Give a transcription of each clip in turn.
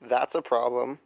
That's a problem.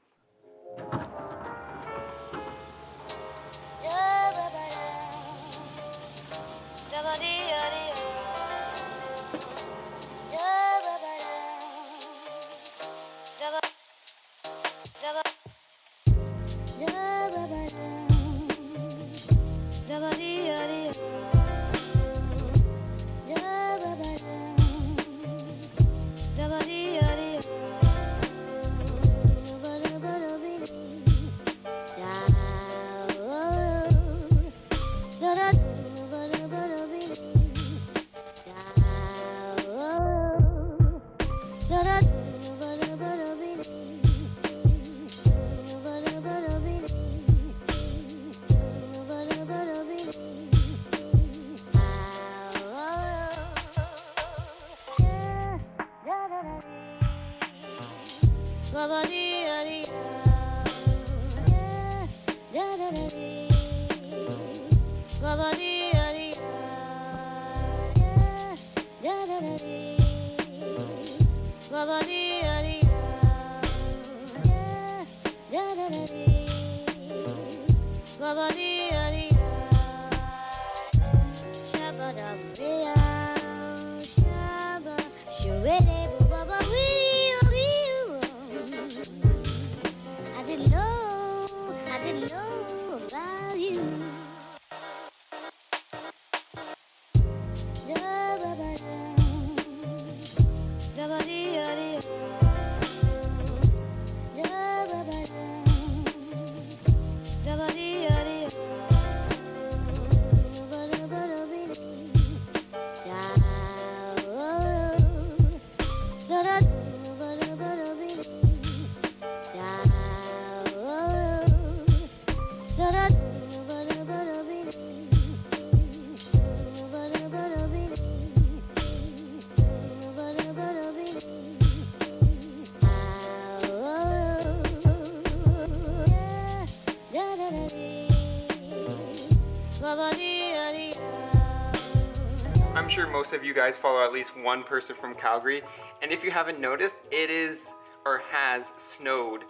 I'm sure most of you guys follow at least one person from Calgary, and if you haven't noticed, it is or has snowed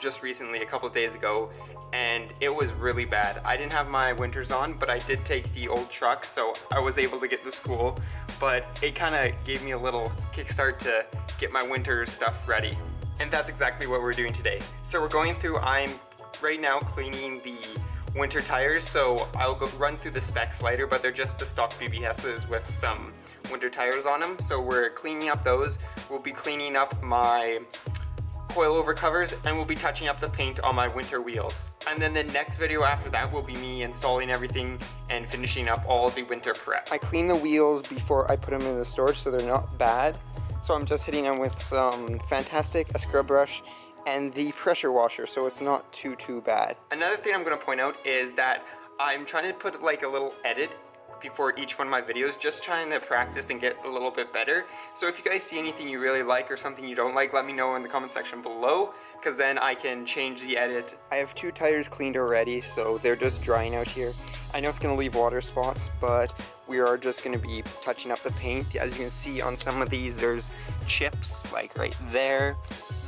just recently, a couple of days ago, and it was really bad. I didn't have my winters on, but I did take the old truck, so I was able to get to school, but it kind of gave me a little kickstart to get my winter stuff ready. And that's exactly what we're doing today. So we're going through, I'm right now cleaning the winter tires, so I'll go run through the specs later, but they're just the stock BBSs with some winter tires on them. So we're cleaning up those. We'll be cleaning up my coilover covers, and we'll be touching up the paint on my winter wheels. And then the next video after that will be me installing everything and finishing up all the winter prep. I clean the wheels before I put them in the storage so they're not bad. So I'm just hitting them with some Fantastic, a scrub brush, and the pressure washer, so it's not too bad. Another thing I'm going to point out is that I'm trying to put like a little edit before each one of my videos, just trying to practice and get a little bit better. So if you guys see anything you really like or something you don't like, let me know in the comment section below, because then I can change the edit. I have 2 tires cleaned already, so they're just drying out here. I know it's going to leave water spots, but we are just going to be touching up the paint. As you can see on some of these, there's chips like right there,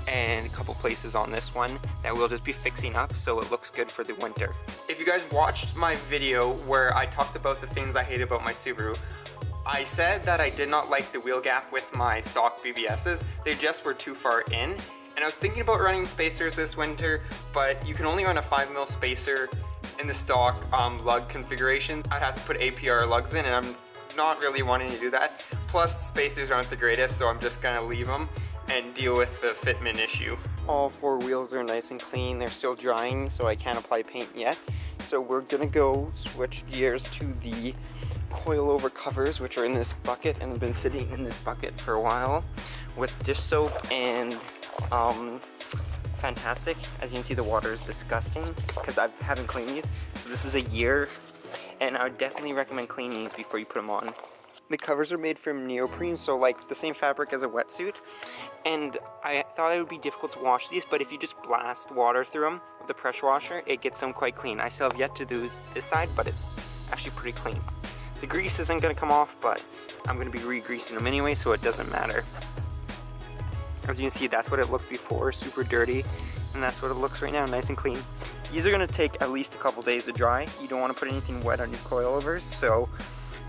and a couple places on this one that we'll just be fixing up so it looks good for the winter. If you guys watched my video where I talked about the things I hate about my Subaru, I said that I did not like the wheel gap with my stock BBSs. They just were too far in, and I was thinking about running spacers this winter, but you can only run a 5mm spacer in the stock lug configuration. I'd have to put APR lugs in, and I'm not really wanting to do that. Plus, spacers aren't the greatest, so I'm just gonna leave them and deal with the fitment issue. All 4 wheels are nice and clean. They're still drying, so I can't apply paint yet. So we're gonna go switch gears to the coilover covers, which are in this bucket and have been sitting in this bucket for a while with dish soap and Fantastic. As you can see, the water is disgusting because I haven't cleaned these. So this is a year, and I would definitely recommend cleaning these before you put them on. The covers are made from neoprene, so like the same fabric as a wetsuit, and I thought it would be difficult to wash these, but if you just blast water through them with the pressure washer, it gets them quite clean. I still have yet to do this side, but it's actually pretty clean. The grease isn't going to come off, but I'm going to be re-greasing them anyway, so it doesn't matter. As you can see, that's what it looked before, super dirty, and that's what it looks right now, nice and clean. These are gonna take at least a couple days to dry. You don't wanna put anything wet on your coilovers, so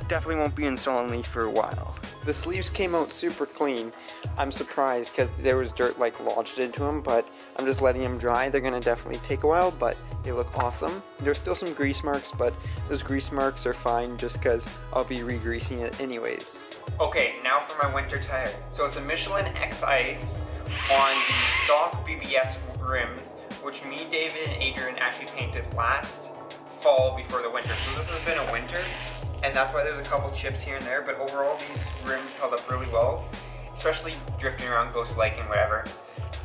definitely won't be installing these for a while. The sleeves came out super clean. I'm surprised because there was dirt like lodged into them, but I'm just letting them dry. They're gonna definitely take a while, but they look awesome. There's still some grease marks, but those grease marks are fine just because I'll be re-greasing it anyways. Okay, now for my winter tire. So it's a Michelin X Ice on the stock BBS rims, which me, David, and Adrian actually painted last fall before the winter. So this has been a winter, and that's why there's a couple chips here and there, but overall these rims held up really well, especially drifting around Ghost Lake and whatever.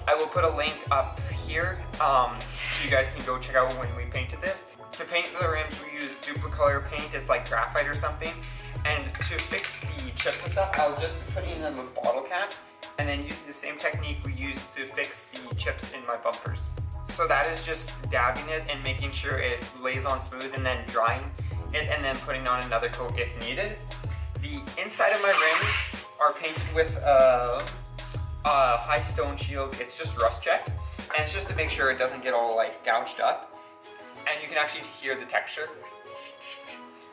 I will put a link up here so you guys can go check out when we painted this. To paint the rims we use duplicolor paint, it's like graphite or something, and to fix the chips and stuff I'll just be putting in a bottle cap and then using the same technique we used to fix the chips in my bumpers. So that is just dabbing it and making sure it lays on smooth and then drying it and then putting on another coat if needed. The inside of my rims are painted with a high stone shield. It's just rust check, and it's just to make sure it doesn't get all like gouged up, and you can actually hear the texture.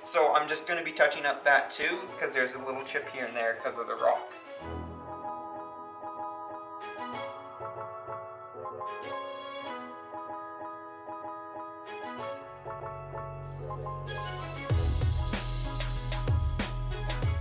So I'm just going to be touching up that too because there's a little chip here and there because of the rocks.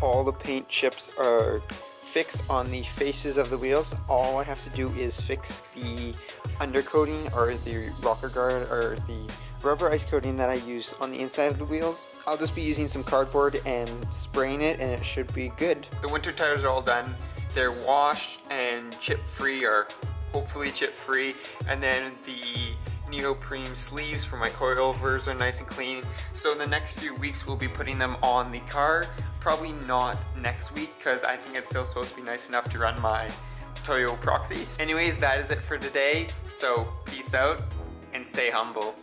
All the paint chips are fixed on the faces of the wheels. All I have to do is fix the undercoating or the rocker guard or the rubber ice coating that I use on the inside of the wheels. I'll just be using some cardboard and spraying it and it should be good. The winter tires are all done. They're washed and chip free, or hopefully chip free, and then the neoprene sleeves for my coilovers are nice and clean. So in the next few weeks we'll be putting them on the car. Probably not next week because I think it's still supposed to be nice enough to run my Toyo proxies. Anyways, that is it for today. So peace out and stay humble.